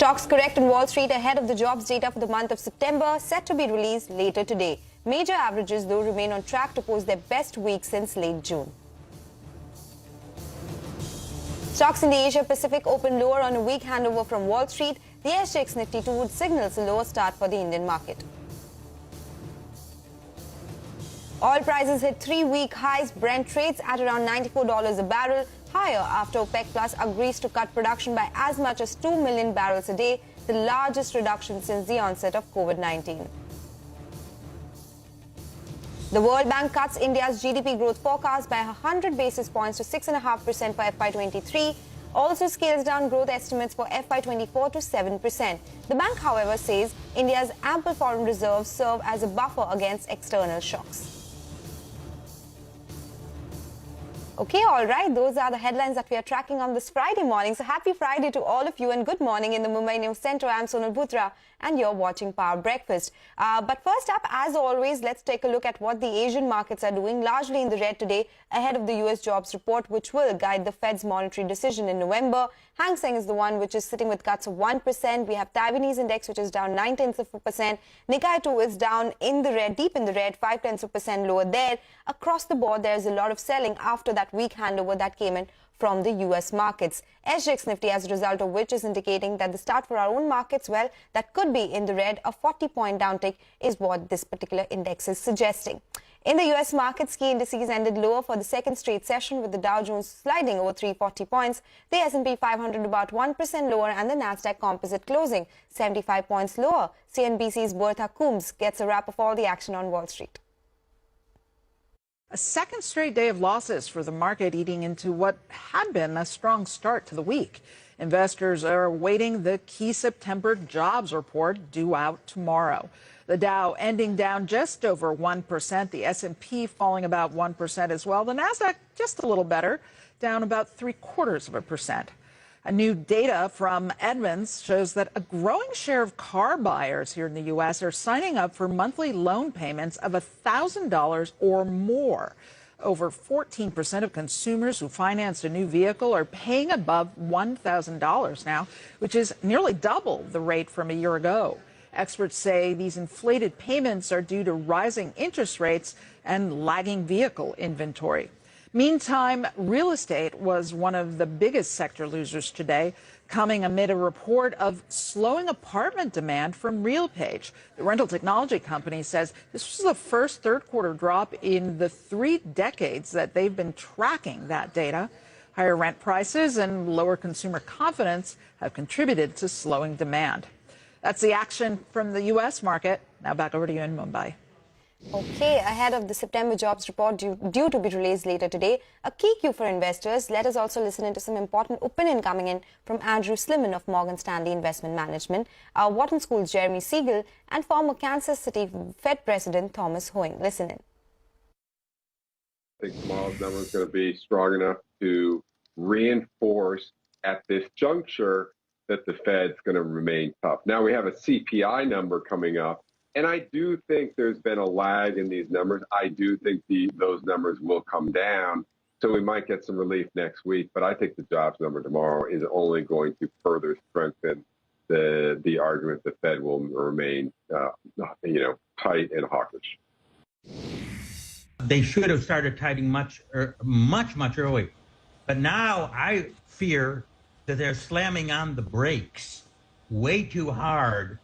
Stocks correct on Wall Street ahead of the jobs data for the month of September, set to be released later today. Major averages, though, remain on track to post their best week since late June. Stocks in the Asia-Pacific opened lower on a weak handover from Wall Street. The SGX Nifty 2 signals a lower start for the Indian market. Oil prices hit three-week highs. Brent trades at around $94 a barrel, higher after OPEC Plus agrees to cut production by as much as 2 million barrels a day, the largest reduction since the onset of COVID-19. The World Bank cuts India's GDP growth forecast by 100 basis points to 6.5% for FY23, also scales down growth estimates for FY24 to 7%. The bank, however, says India's ample foreign reserves serve as a buffer against external shocks. Okay, all right. Those are the headlines that we are tracking on this Friday morning. So happy Friday to all of you and good morning in the Mumbai News Center. I'm Sonal Bhutra and you're watching Power Breakfast. But first up, as always, let's take a look at what the Asian markets are doing, largely in the red today ahead of the US jobs report, which will guide the Fed's monetary decision in November. Hang Seng is the one which is sitting with cuts of 1%. We have Taiwanese index, which is down 0.9%. Nikkei 2 is down in the red, deep in the red, 0.5% lower there. Across the board, there's a lot of selling after that weak handover that came in from the US markets. SGX Nifty, as a result of which, is indicating that the start for our own markets, well, that could be in the red. A 40-point downtick is what this particular index is suggesting. In the US markets, key indices ended lower for the second straight session, with the Dow Jones sliding over 340 points, the S&P 500 about 1% lower, and the Nasdaq Composite closing 75 points lower. CNBC's Bertha Coombs gets a wrap of all the action on Wall Street. A second straight day of losses for the market, eating into what had been a strong start to the week. Investors are awaiting the key September jobs report due out tomorrow. The Dow ending down just over 1%, the S&P falling about 1% as well. The Nasdaq just a little better, down about 0.75%. A new data from Edmunds shows that a growing share of car buyers here in the U.S. are signing up for monthly loan payments of $1,000 or more. Over 14% of consumers who financed a new vehicle are paying above $1,000 now, which is nearly double the rate from a year ago. Experts say these inflated payments are due to rising interest rates and lagging vehicle inventory. Meantime, real estate was one of the biggest sector losers today, coming amid a report of slowing apartment demand from RealPage. The rental technology company says this was the first third-quarter drop in the 3 decades that they've been tracking that data. Higher rent prices and lower consumer confidence have contributed to slowing demand. That's the action from the U.S. market. Now back over to you in Mumbai. Okay, ahead of the September jobs report due to be released later today, a key cue for investors. Let us also listen into some important opinion coming in from Andrew Sliman of Morgan Stanley Investment Management, Wharton School's Jeremy Siegel, and former Kansas City Fed President Thomas Hoeing. Listen in. I think tomorrow's number is going to be strong enough to reinforce at this juncture that the Fed's going to remain tough. Now we have a CPI number coming up. And I do think there's been a lag in these numbers. I do think those numbers will come down. So we might get some relief next week. But I think the jobs number tomorrow is only going to further strengthen the argument the Fed will remain, tight and hawkish. They should have started tightening much earlier. But now I fear that they're slamming on the brakes way too hard.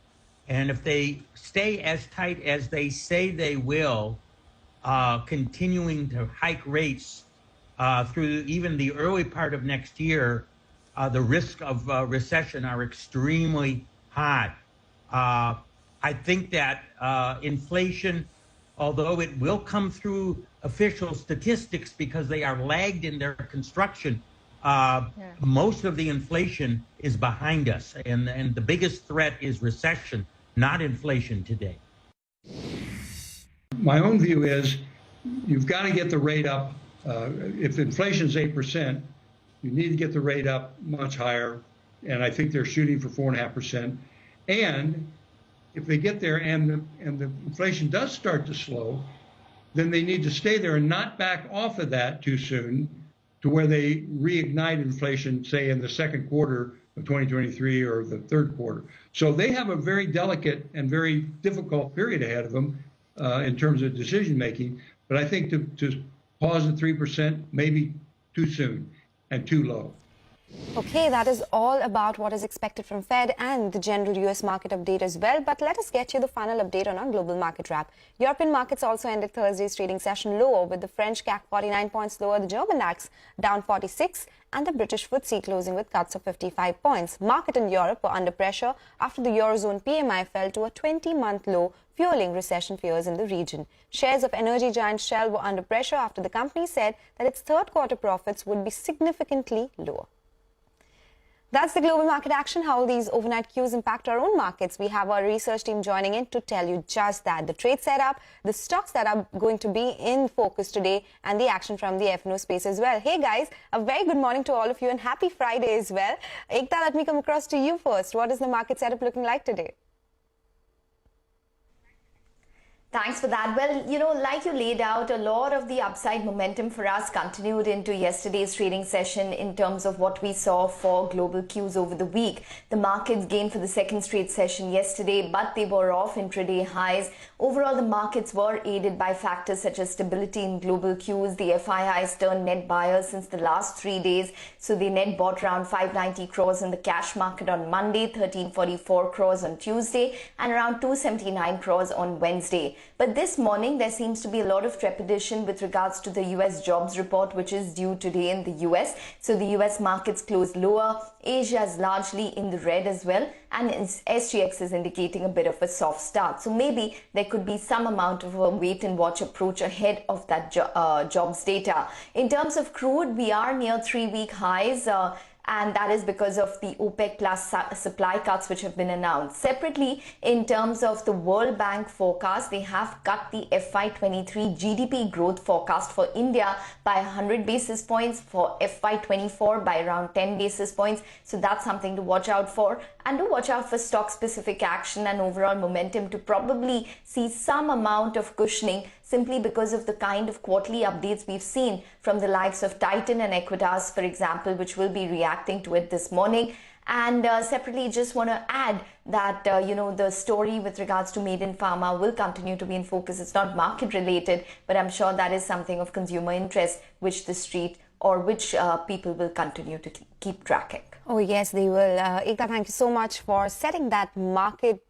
And if they stay as tight as they say they will, continuing to hike rates through even the early part of next year, the risk of recession are extremely high. I think that inflation, although it will come through official statistics because they are lagged in their construction, most of the inflation is behind us. And the biggest threat is recession, not inflation today. My own view is you've got to get the rate up. If inflation is 8%, you need to get the rate up much higher. And I think they're shooting for 4.5%. And if they get there and the inflation does start to slow, then they need to stay there and not back off of that too soon to where they reignite inflation, say in the second quarter of 2023 or the third quarter. So they have a very delicate and very difficult period ahead of them in terms of decision making. But I think to pause at 3% maybe too soon and too low. Okay, that is all about what is expected from Fed and the general US market update as well. But let us get you the final update on our global market wrap. European markets also ended Thursday's trading session lower, with the French CAC 49 points lower, the German DAX down 46, and the British FTSE closing with cuts of 55 points. Market in Europe were under pressure after the Eurozone PMI fell to a 20-month low, fueling recession fears in the region. Shares of energy giant Shell were under pressure after the company said that its third quarter profits would be significantly lower. That's the global market action. How will these overnight cues impact our own markets? We have our research team joining in to tell you just that. The trade setup, the stocks that are going to be in focus today, and the action from the F&O space as well. Hey guys, a very good morning to all of you and happy Friday as well. Ekta, let me come across to you first. What is the market setup looking like today? Thanks for that. Well, like you laid out, a lot of the upside momentum for us continued into yesterday's trading session in terms of what we saw for global cues over the week. The markets gained for the second straight session yesterday, but they were off intraday highs. Overall, the markets were aided by factors such as stability in global cues. The FIIs turned net buyers since the last 3 days, so they net bought around 590 crores in the cash market on Monday, 1344 crores on Tuesday, and around 279 crores on Wednesday. But this morning, there seems to be a lot of trepidation with regards to the US jobs report, which is due today in the US. So the US markets closed lower. Asia is largely in the red as well. And SGX is indicating a bit of a soft start. So maybe there could be some amount of a wait and watch approach ahead of that jobs data. In terms of crude, we are near 3-week highs. And that is because of the OPEC plus supply cuts which have been announced. Separately, in terms of the World Bank forecast, they have cut the FY23 GDP growth forecast for India by 100 basis points, for FY24 by around 10 basis points. So that's something to watch out for. And to watch out for stock-specific action and overall momentum to probably see some amount of cushioning, simply because of the kind of quarterly updates we've seen from the likes of Titan and Equitas, for example, which will be reacting to it this morning. And separately, just want to add that, the story with regards to Made in Pharma will continue to be in focus. It's not market related, but I'm sure that is something of consumer interest, which the street or which people will continue to keep tracking. Oh yes, they will. Ekta, thank you so much for setting that market,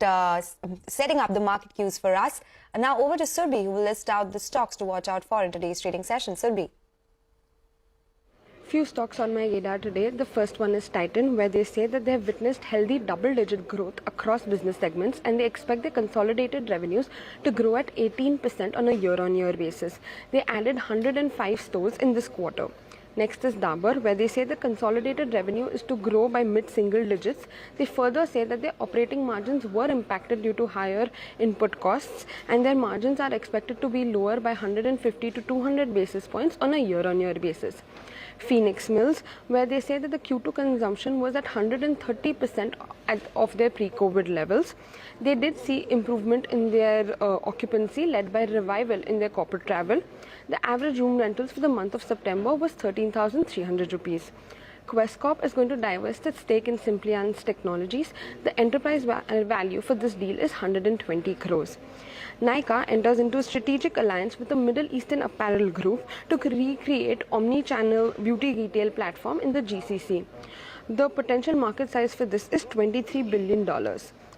setting up the market cues for us. Now over to Surbhi, who will list out the stocks to watch out for in today's trading session. Surbhi. Few stocks on my radar today. The first one is Titan, where they say that they have witnessed healthy double-digit growth across business segments, and they expect their consolidated revenues to grow at 18% on a year-on-year basis. They added 105 stores in this quarter. Next is Dabur, where they say the consolidated revenue is to grow by mid-single digits. They further say that their operating margins were impacted due to higher input costs, and their margins are expected to be lower by 150 to 200 basis points on a year-on-year basis. Phoenix Mills, where they say that the Q2 consumption was at 130% of their pre-COVID levels. They did see improvement in their occupancy, led by revival in their corporate travel. The average room rentals for the month of September was 13,300 rupees. Quest Corp is going to divest its stake in Simpliance Technologies. The enterprise value for this deal is 120 crores. Nykaa enters into a strategic alliance with the Middle Eastern apparel group to recreate omni-channel beauty retail platform in the GCC. The potential market size for this is $23 billion.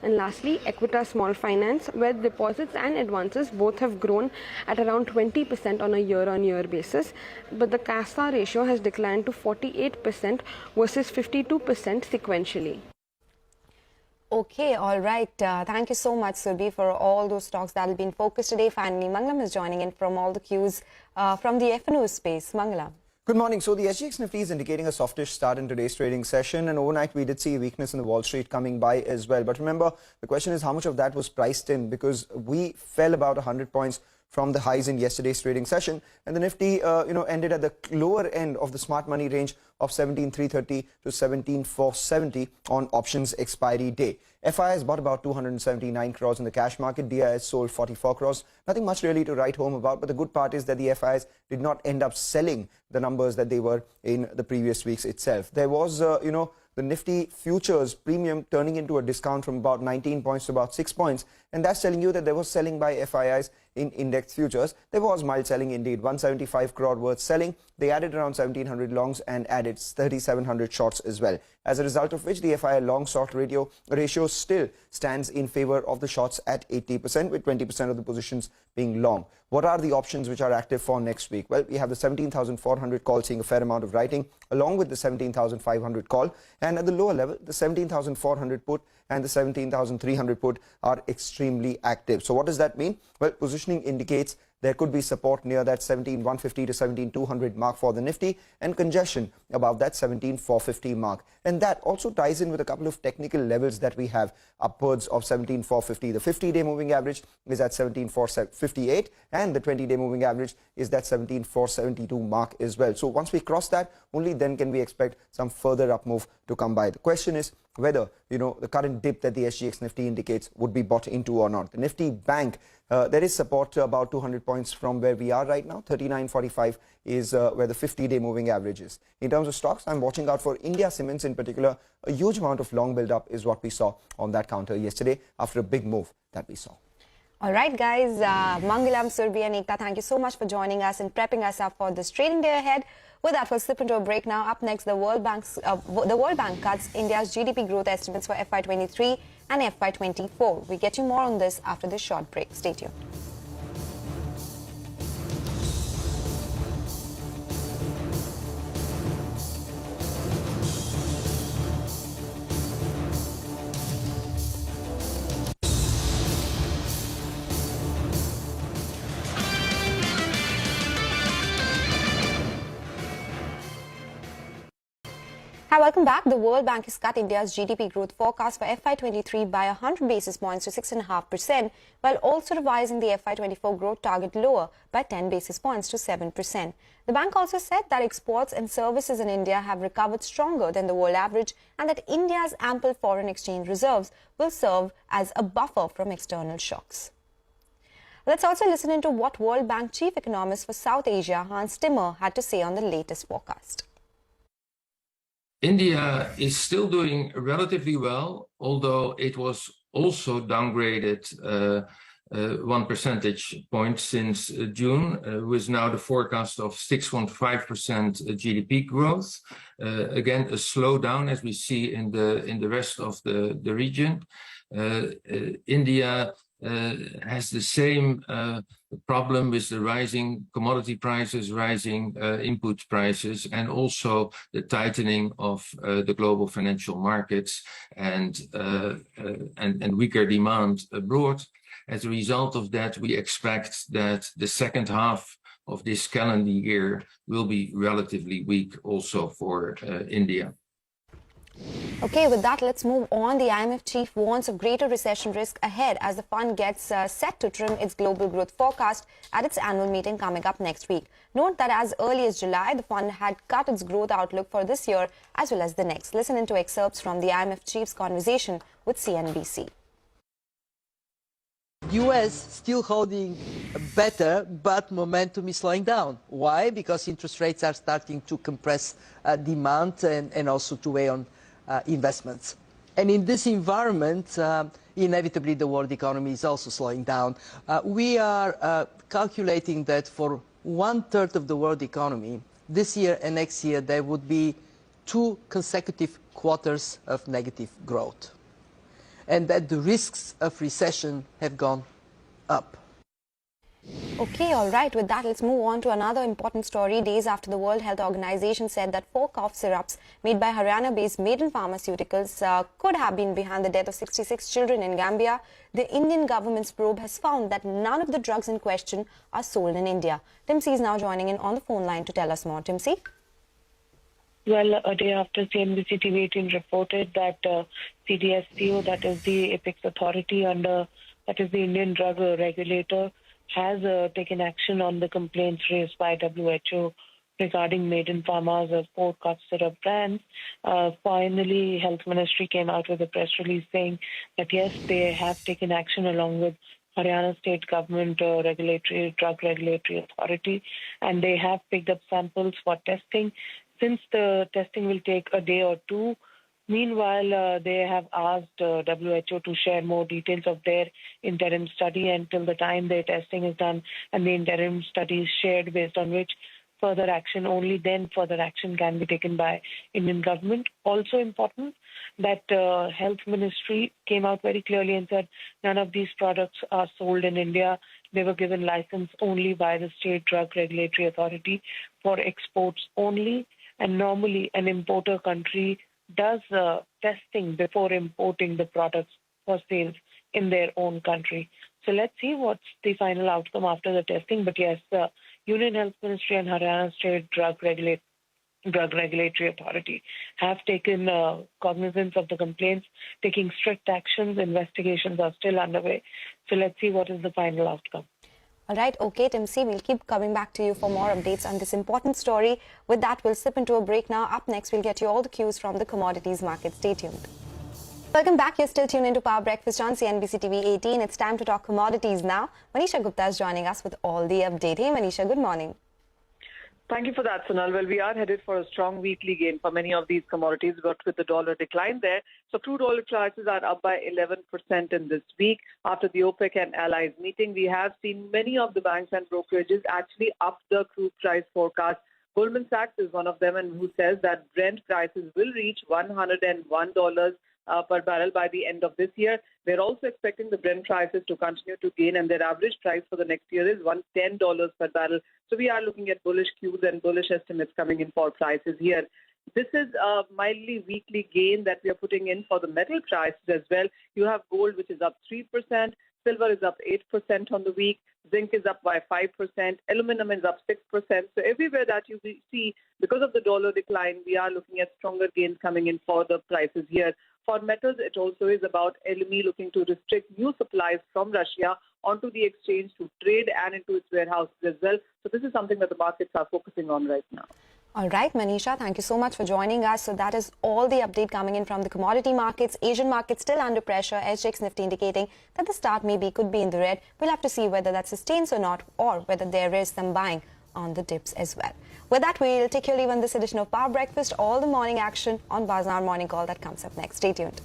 And lastly, Equitas Small Finance, where deposits and advances both have grown at around 20% on a year-on-year basis, but the CASA ratio has declined to 48% versus 52% sequentially. Okay, all right. Thank you so much, Surbhi, for all those stocks that will be in focus today. Finally, Mangalam is joining in from all the cues from the F&O space. Mangalam. Good morning. So the SGX Nifty is indicating a softish start in today's trading session, and overnight we did see weakness in the Wall Street coming by as well. But remember, the question is how much of that was priced in, because we fell about 100 points from the highs in yesterday's trading session, and the Nifty ended at the lower end of the smart money range of 17,330 to 17,470 on options expiry day. FIs bought about 279 crores in the cash market. DIs sold 44 crores. Nothing much really to write home about, but the good part is that the FIs did not end up selling the numbers that they were in the previous weeks itself. There was, the the Nifty futures premium turning into a discount from about 19 points to about 6 points. And that's telling you that there was selling by FIIs in index futures. There was mild selling indeed, 175 crore worth selling. They added around 1,700 longs and added 3,700 shorts as well. As a result of which, the FII long-short ratio still stands in favor of the shorts at 80%, with 20% of the positions being long. What are the options which are active for next week? Well, we have the 17,400 call seeing a fair amount of writing, along with the 17,500 call. And at the lower level, the 17,400 put and the 17,300 put are extremely active. So what does that mean? Well, positioning indicates there could be support near that 17,150 to 17,200 mark for the Nifty and congestion above that 17,450 mark. And that also ties in with a couple of technical levels that we have upwards of 17,450. The 50-day moving average is at 17,458 and the 20-day moving average is that 17,472 mark as well. So once we cross that, only then can we expect some further up move to come by. The question is whether, the current dip that the SGX Nifty indicates would be bought into or not. The Nifty Bank, there is support to about 200 points from where we are right now. 39.45 is where the 50-day moving average is. In terms of stocks, I'm watching out for India Cements in particular. A huge amount of long build-up is what we saw on that counter yesterday after a big move that we saw. All right, guys. Mangalam, Surbhi and Ekta, thank you so much for joining us and prepping us up for this trading day ahead. With that, we'll slip into a break now. Up next, the World Bank cuts India's GDP growth estimates for FY23 and FY24. We get you more on this after this short break. Stay tuned. Hi, welcome back. The World Bank has cut India's GDP growth forecast for FY23 by 100 basis points to 6.5%, while also revising the FY24 growth target lower by 10 basis points to 7%. The bank also said that exports and services in India have recovered stronger than the world average and that India's ample foreign exchange reserves will serve as a buffer from external shocks. Let's also listen into what World Bank Chief Economist for South Asia, Hans Timmer, had to say on the latest forecast. India is still doing relatively well, although it was also downgraded 1 percentage point since June, with now the forecast of 6.5% GDP growth. Again, a slowdown as we see in the rest of the region. India has the same problem with the rising commodity prices, rising input prices, and also the tightening of the global financial markets and weaker demand abroad. As a result of that, we expect that the second half of this calendar year will be relatively weak also for India. Okay, with that, let's move on. The IMF chief warns of greater recession risk ahead as the fund gets set to trim its global growth forecast at its annual meeting coming up next week. Note that as early as July, the fund had cut its growth outlook for this year as well as the next. Listen into excerpts from the IMF chief's conversation with CNBC. US still holding better, but momentum is slowing down. Why? Because interest rates are starting to compress demand and also to weigh on investments. And in this environment, inevitably the world economy is also slowing down. We are calculating that for 1/3 of the world economy, this year and next year, there would be 2 consecutive quarters of negative growth, and that the risks of recession have gone up. Okay, all right. With that, let's move on to another important story. Days after the World Health Organization said that 4 cough syrups made by Haryana-based Maiden Pharmaceuticals could have been behind the death of 66 children in Gambia, the Indian government's probe has found that none of the drugs in question are sold in India. Tim C is now joining in on the phone line to tell us more. Tim C? Well, a day after CNBC-TV18 reported that CDSCO, that is the apex authority that is the Indian drug regulator, has taken action on the complaints raised by WHO regarding Maiden Pharma's 4 cough syrup brands. Finally, Health Ministry came out with a press release saying that yes, they have taken action along with Haryana State Government Drug Regulatory Authority, and they have picked up samples for testing. Since the testing will take a day or two, Meanwhile, they have asked WHO to share more details of their interim study until the time their testing is done and the interim study is shared, based on which further action, only then further action can be taken by Indian government. Also important that Health Ministry came out very clearly and said none of these products are sold in India. They were given license only by the State Drug Regulatory Authority for exports only. And normally an importer country does testing before importing the products for sales in their own country. So let's see what's the final outcome after the testing. But yes, the Union Health Ministry and Haryana State Drug Regulatory Authority have taken cognizance of the complaints, taking strict actions. Investigations are still underway. So let's see what is the final outcome. All right, okay, Tim C, we'll keep coming back to you for more updates on this important story. With that, we'll slip into a break now. Up next, we'll get you all the cues from the commodities market. Stay tuned. Welcome back. You're still tuned into Power Breakfast on CNBC TV18. It's time to talk commodities now. Manisha Gupta is joining us with all the update. Hey, Manisha, good morning. Thank you for that, Sonal. Well, we are headed for a strong weekly gain for many of these commodities, but with the dollar decline there. So crude oil prices are up by 11% in this week. After the OPEC and allies meeting, we have seen many of the banks and brokerages actually up the crude price forecast. Goldman Sachs is one of them, and who says that Brent prices will reach $101 per barrel by the end of this year. They're also expecting the Brent prices to continue to gain, and their average price for the next year is $110 per barrel. So we are looking at bullish cues and bullish estimates coming in for prices here. This is a mildly weekly gain that we are putting in for the metal prices as well. You have gold, which is up 3%. Silver is up 8% on the week. Zinc is up by 5%. Aluminum is up 6%. So everywhere that you see, because of the dollar decline, we are looking at stronger gains coming in for the prices here. For metals, it also is about LME looking to restrict new supplies from Russia onto the exchange to trade and into its warehouses as well. So this is something that the markets are focusing on right now. All right, Manisha, thank you so much for joining us. So that is all the update coming in from the commodity markets. Asian markets still under pressure. SGX Nifty indicating that the start could be in the red. We'll have to see whether that sustains or not, or whether there is some buying on the dips as well. With that, we'll take your leave on this edition of Power Breakfast. All the morning action on Bazaar Morning Call that comes up next. Stay tuned.